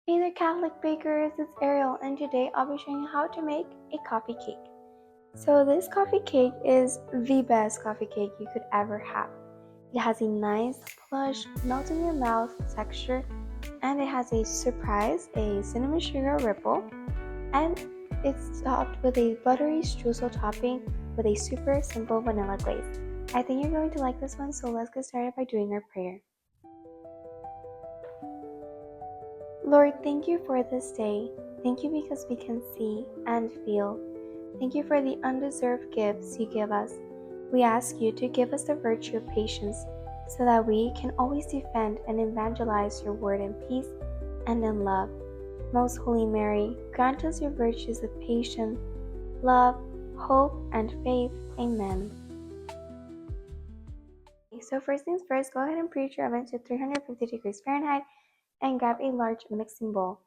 Hey there Catholic bakers, it's Ariel, and today I'll be showing you how to make a coffee cake. So this coffee cake is the best coffee cake you could ever have. It has a nice plush, melt in your mouth texture, and it has a surprise, a cinnamon sugar ripple, and it's topped with a buttery streusel topping with a super simple vanilla glaze. I think you're going to like this one, so let's get started by doing our prayer. Lord, thank you for this day. Thank you because we can see and feel. Thank you for the undeserved gifts you give us. We ask you to give us the virtue of patience so that we can always defend and evangelize your word in peace and in love. Most Holy Mary, grant us your virtues of patience, love, hope, and faith. Amen. So first things first, go ahead and preheat your oven to 350 degrees Fahrenheit and grab a large mixing bowl.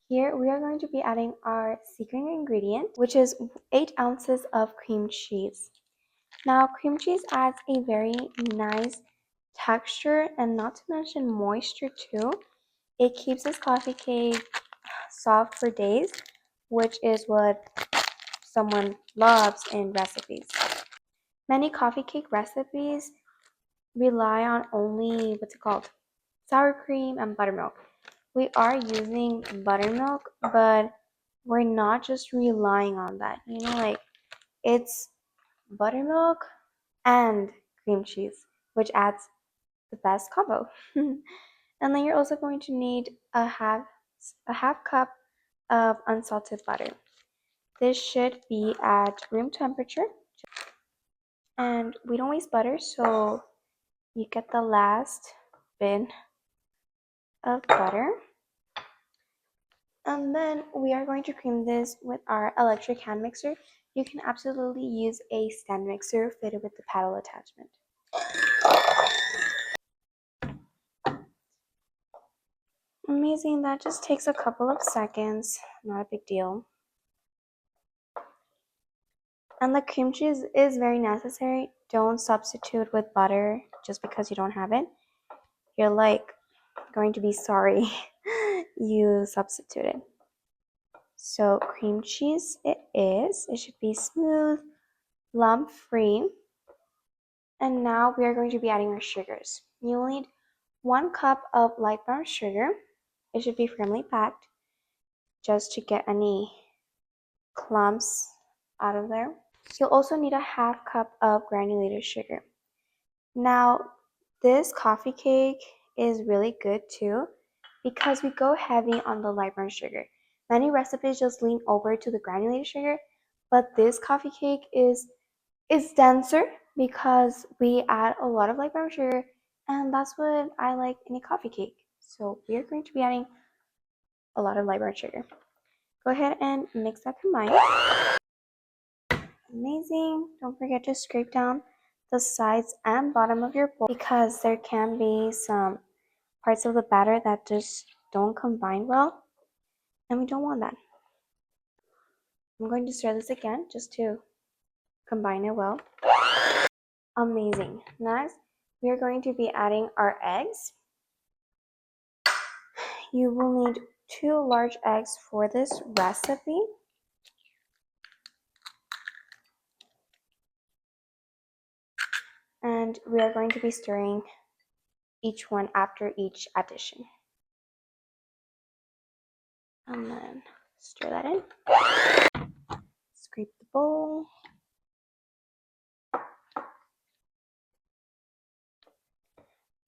Here we are going to be adding our secret ingredient, which is 8 ounces of cream cheese. Now, cream cheese adds a very nice texture and not to mention moisture too. It keeps this coffee cake soft for days, which is what someone loves in recipes. Many coffee cake recipes rely on only sour cream and buttermilk. We are using buttermilk, but we're not just relying on that. It's buttermilk and cream cheese, which adds the best combo. And then you're also going to need a half cup of unsalted butter. This should be at room temperature. And we don't waste butter, so you get the last bin of butter. And then we are going to cream this with our electric hand mixer. You can absolutely use a stand mixer fitted with the paddle attachment. Amazing, that just takes a couple of seconds, not a big deal. And the cream cheese is very necessary. Don't substitute with butter just because you don't have it. You're going to be sorry you substituted. So cream cheese it is. It should be smooth, lump free. And now we are going to be adding our sugars. You'll need 1 cup of light brown sugar. It should be firmly packed just to get any clumps out of there. You'll also need a half cup of granulated sugar. Now, this coffee cake is really good too because we go heavy on the light brown sugar. Many recipes just lean over to the granulated sugar, but this coffee cake is denser because we add a lot of light brown sugar, and that's what I like in a coffee cake. So we are going to be adding a lot of light brown sugar. Go ahead and mix that combined. Amazing. Don't forget to scrape down the sides and bottom of your bowl because there can be some parts of the batter that just don't combine well, and we don't want that. I'm going to stir this again just to combine it well. Amazing. Next, we are going to be adding our eggs. You will need 2 large eggs for this recipe. And we are going to be stirring each one after each addition. And then stir that in. Scrape the bowl.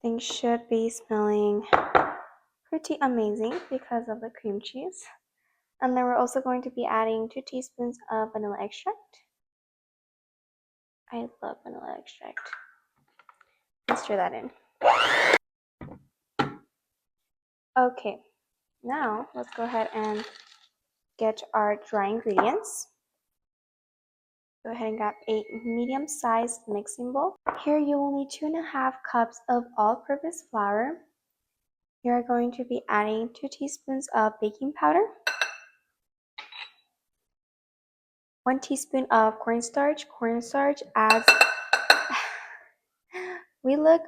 Things should be smelling pretty amazing because of the cream cheese. And then we're also going to be adding 2 teaspoons of vanilla extract. I love vanilla extract. Let's stir that in. Okay, now let's go ahead and get our dry ingredients. Go ahead and grab a medium-sized mixing bowl. Here you will need 2.5 cups of all-purpose flour. You are going to be adding 2 teaspoons of baking powder, 1 teaspoon of cornstarch. Cornstarch adds we look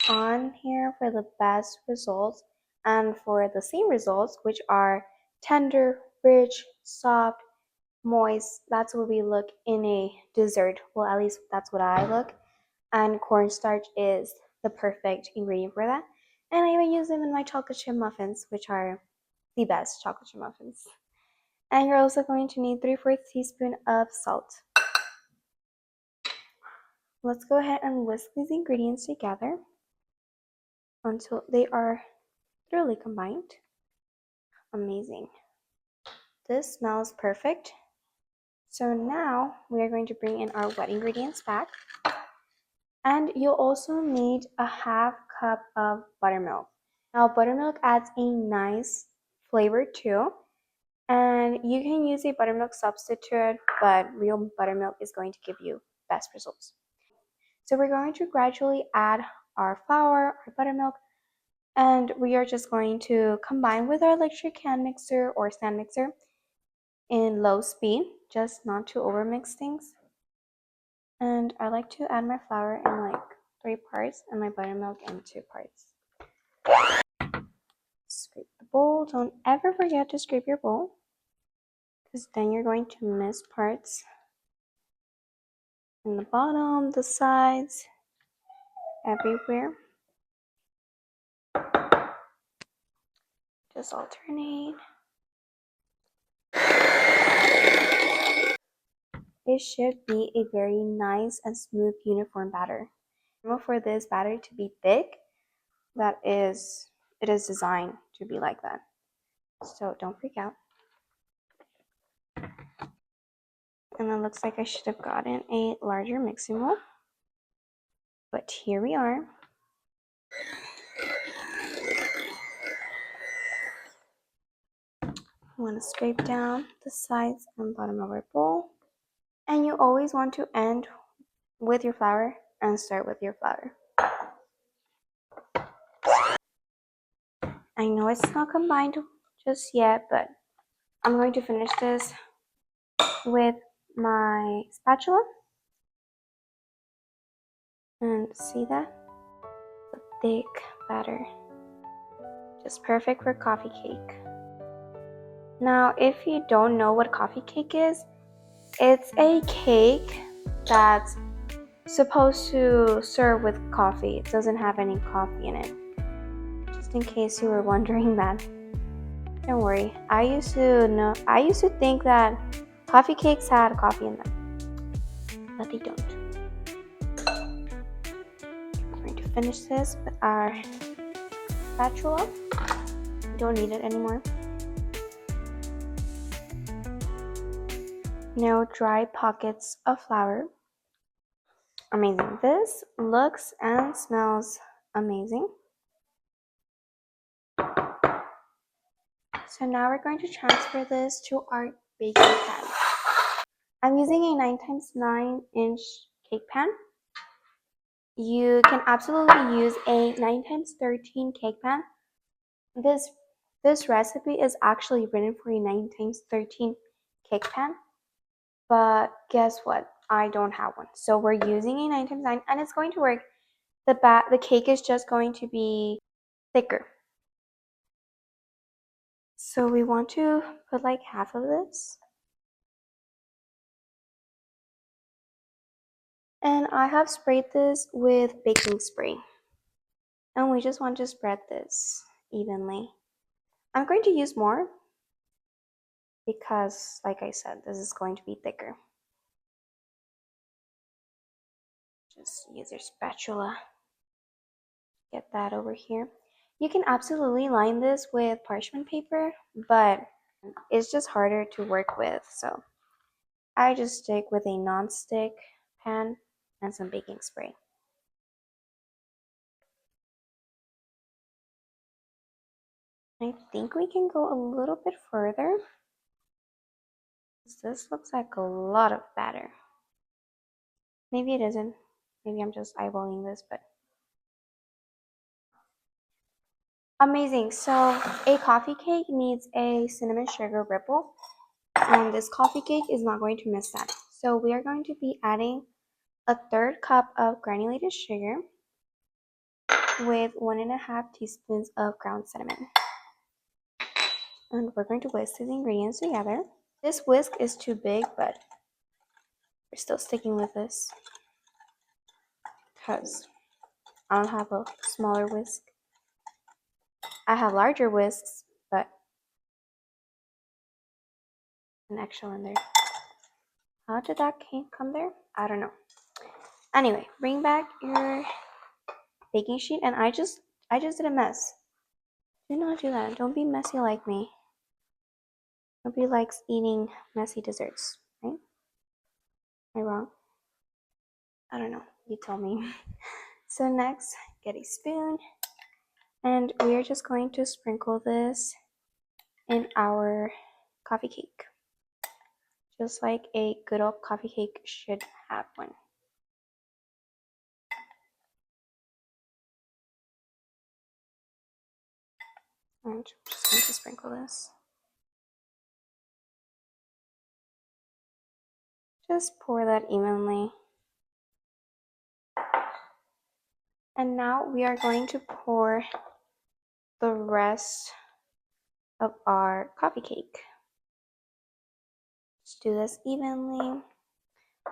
on here for the best results And for the same results, which are tender, rich, soft, moist, that's what we look in a dessert. Well, at least that's what I look. And cornstarch is the perfect ingredient for that. And I even use them in my chocolate chip muffins, which are the best chocolate chip muffins. And you're also going to need 3/4 teaspoon of salt. Let's go ahead and whisk these ingredients together until they are thoroughly combined. Amazing. This smells perfect. So now we are going to bring in our wet ingredients back. And you'll also need a 1/2 cup of buttermilk. Now buttermilk adds a nice flavor too. And you can use a buttermilk substitute, but real buttermilk is going to give you best results. So we're going to gradually add our flour, our buttermilk, and we are just going to combine with our electric hand mixer or stand mixer in low speed, just not to overmix things. And I like to add my flour in like 3 parts and my buttermilk in 2 parts. Scrape the bowl. Don't ever forget to scrape your bowl, because then you're going to miss parts in the bottom, the sides, everywhere. Just alternate. It should be a very nice and smooth uniform batter. For this batter to be thick, it is designed to be like that. So don't freak out. And it looks like I should have gotten a larger mixing bowl, but here we are. You want to scrape down the sides and bottom of our bowl. And you always want to end with your flour and start with your flour. I know it's not combined just yet, but I'm going to finish this with my spatula. And see that? The thick batter. Just perfect for coffee cake. Now, if you don't know what coffee cake is, it's a cake that's supposed to serve with coffee. It doesn't have any coffee in it. Just in case you were wondering that. Don't worry. I used to think that coffee cakes had coffee in them, but they don't. We're going to finish this with our spatula. We don't need it anymore. No dry pockets of flour. Amazing. This looks and smells amazing. So now we're going to transfer this to our baking pan. I'm using a 9x9 cake pan. You can absolutely use a 9x13 cake pan. This recipe is actually written for a 9x13 cake pan, but guess what? I don't have one. So we're using a 9x9 and it's going to work. The cake is just going to be thicker. So we want to put like half of this. And I have sprayed this with baking spray. And we just want to spread this evenly. I'm going to use more because, like I said, this is going to be thicker. Just use your spatula. Get that over here. You can absolutely line this with parchment paper, but it's just harder to work with. So I just stick with a non-stick pan and some baking spray. I think we can go a little bit further. This looks like a lot of batter. Maybe it isn't. Maybe I'm just eyeballing this, but amazing. So a coffee cake needs a cinnamon sugar ripple, and this coffee cake is not going to miss that. So we are going to be adding a 1/3 cup of granulated sugar. with 1.5 teaspoons of ground cinnamon. And we're going to whisk these ingredients together. This whisk is too big, but we're still sticking with this because I don't have a smaller whisk. I have larger whisks, but an extra one there. How did that come there? I don't know. Anyway, bring back your baking sheet, and I just did a mess. Do not do that. Don't be messy like me. Nobody likes eating messy desserts, right? Am I wrong? I don't know. You tell me. So next, get a spoon, and we are just going to sprinkle this in our coffee cake, just like a good old coffee cake should have one. And I'm just going to sprinkle this. Just pour that evenly. And now we are going to pour the rest of our coffee cake. Just do this evenly.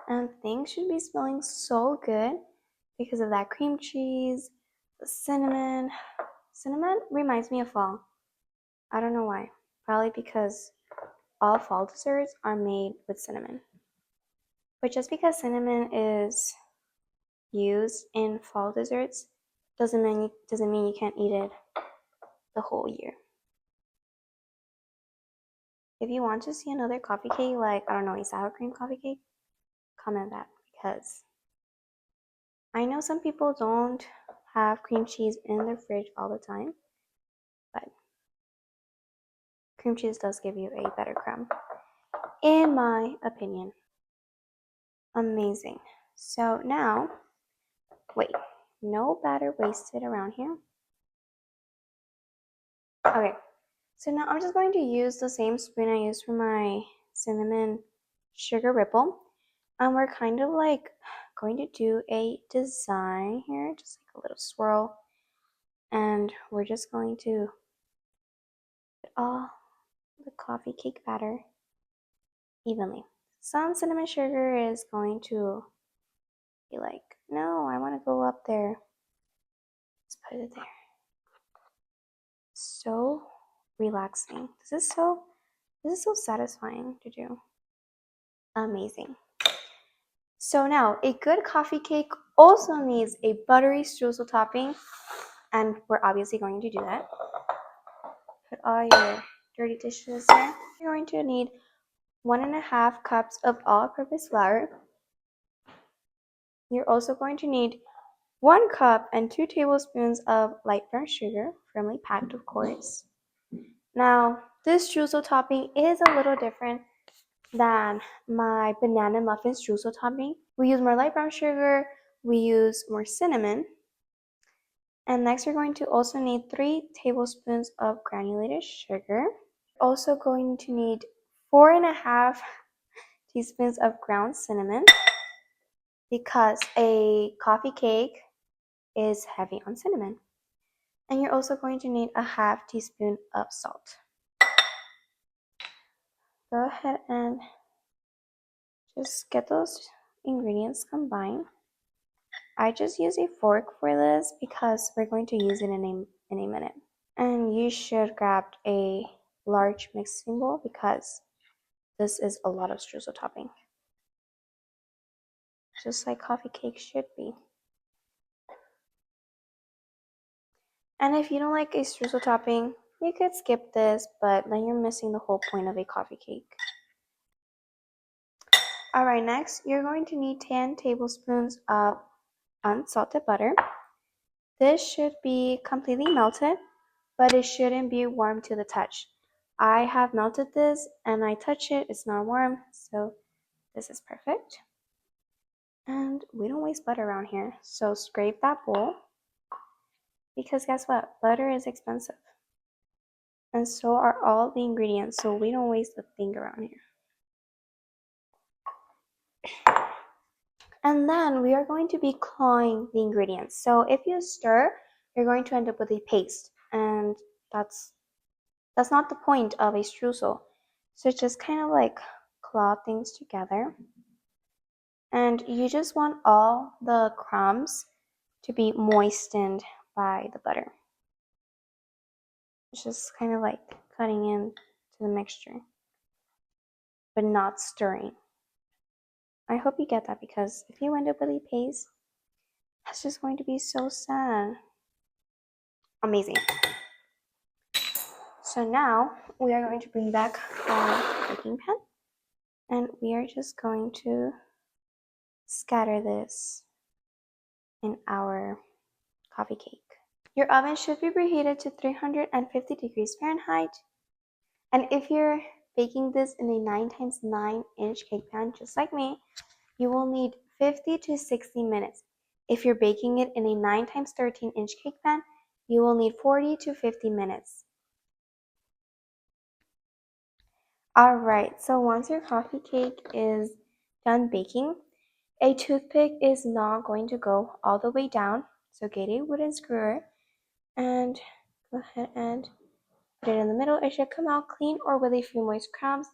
And things should be smelling so good because of that cream cheese, the cinnamon. Cinnamon reminds me of fall. I don't know why. Probably because all fall desserts are made with cinnamon. But just because cinnamon is used in fall desserts doesn't mean you can't eat it the whole year. If you want to see another coffee cake, like, I don't know, a sour cream coffee cake, comment that, because I know some people don't have cream cheese in their fridge all the time, but cream cheese does give you a better crumb, in my opinion. Amazing. So now, wait, no batter wasted around here. Okay, so now I'm just going to use the same spoon I used for my cinnamon sugar ripple. And we're kind of like going to do a design here, just like a little swirl. And we're just going to put all the coffee cake batter evenly. Some cinnamon sugar is going to be like, no, I want to go up there. Let's put it there. So relaxing. This is so satisfying to do. Amazing. So now, a good coffee cake also needs a buttery streusel topping, and we're obviously going to do that. Put all your dirty dishes there. You're going to need 1.5 cups of all-purpose flour. You're also going to need 1 cup and 2 tablespoons of light brown sugar, firmly packed, of course. Now, this streusel topping is a little different than my banana muffin streusel topping. We use more light brown sugar, we use more cinnamon. And next you're going to also need 3 tablespoons of granulated sugar. Also going to need 4.5 teaspoons of ground cinnamon because a coffee cake is heavy on cinnamon. And you're also going to need a 1/2 teaspoon of salt. Go ahead and just get those ingredients combined. I just use a fork for this because we're going to use it in a minute. And you should grab a large mixing bowl because this is a lot of streusel topping. Just like coffee cake should be. And if you don't like a streusel topping, you could skip this, but then you're missing the whole point of a coffee cake. Alright, next you're going to need 10 tablespoons of unsalted butter. This should be completely melted, but it shouldn't be warm to the touch. I have melted this and I touch it, it's not warm, so this is perfect. And we don't waste butter around here, so scrape that bowl. Because guess what? Butter is expensive. And so are all the ingredients, so we don't waste a thing around here. And then we are going to be clawing the ingredients. So if you stir, you're going to end up with a paste, and that's not the point of a streusel. So just kind of like claw things together, and you just want all the crumbs to be moistened by the butter. It's just kind of like cutting in to the mixture, but not stirring. I hope you get that, because if you end up with a paste, that's just going to be so sad. Amazing. So now we are going to bring back our baking pan, and we are just going to scatter this in our coffee cake. Your oven should be preheated to 350 degrees Fahrenheit. And if you're baking this in a 9x9-inch cake pan, just like me, you will need 50 to 60 minutes. If you're baking it in a 9x13-inch cake pan, you will need 40 to 50 minutes. Alright, so once your coffee cake is done baking, a toothpick is not going to go all the way down. So get a wooden skewer and go ahead and put it in the middle. It should come out clean or with a few moist crumbs.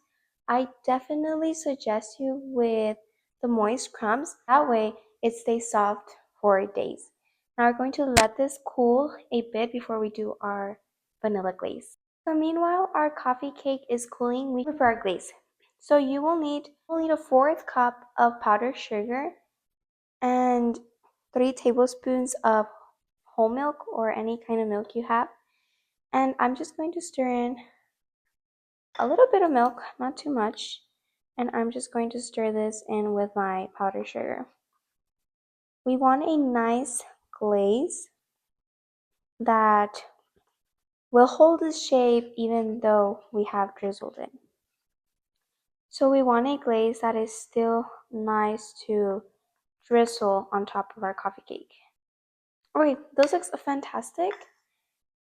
I definitely suggest you with the moist crumbs. That way it stays soft for days. Now we're going to let this cool a bit before we do our vanilla glaze. So meanwhile our coffee cake is cooling, we prepare our glaze. So you will need a 1/4 cup of powdered sugar and 3 tablespoons of whole milk or any kind of milk you have. And I'm just going to stir in a little bit of milk, not too much. And I'm just going to stir this in with my powdered sugar. We want a nice glaze that will hold its shape even though we have drizzled it. So we want a glaze that is still nice to drizzle on top of our coffee cake. Okay, this looks fantastic.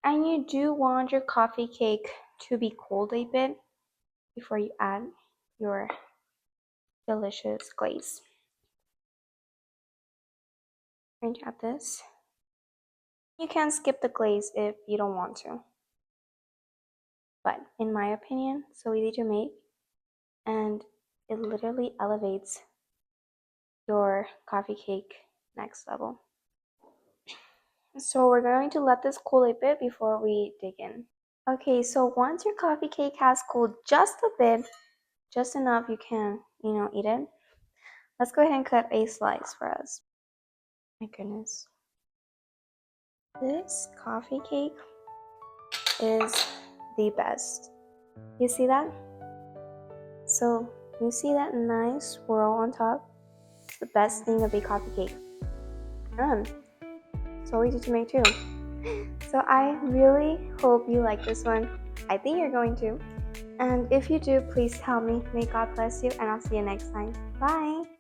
And you do want your coffee cake to be cold a bit before you add your delicious glaze. I'm going to add this. You can skip the glaze if you don't want to. But in my opinion, so easy to make, and it literally elevates your coffee cake next level. So we're going to let this cool a bit before we dig in. Okay, so once your coffee cake has cooled just a bit, just enough you can, eat it. Let's go ahead and cut a slice for us. My goodness. This coffee cake is the best. You see that? So you see that nice swirl on top? The best thing of a coffee cake. So easy to make too. So I really hope you like this one. I think you're going to. And if you do, please tell me. May God bless you, and I'll see you next time. Bye!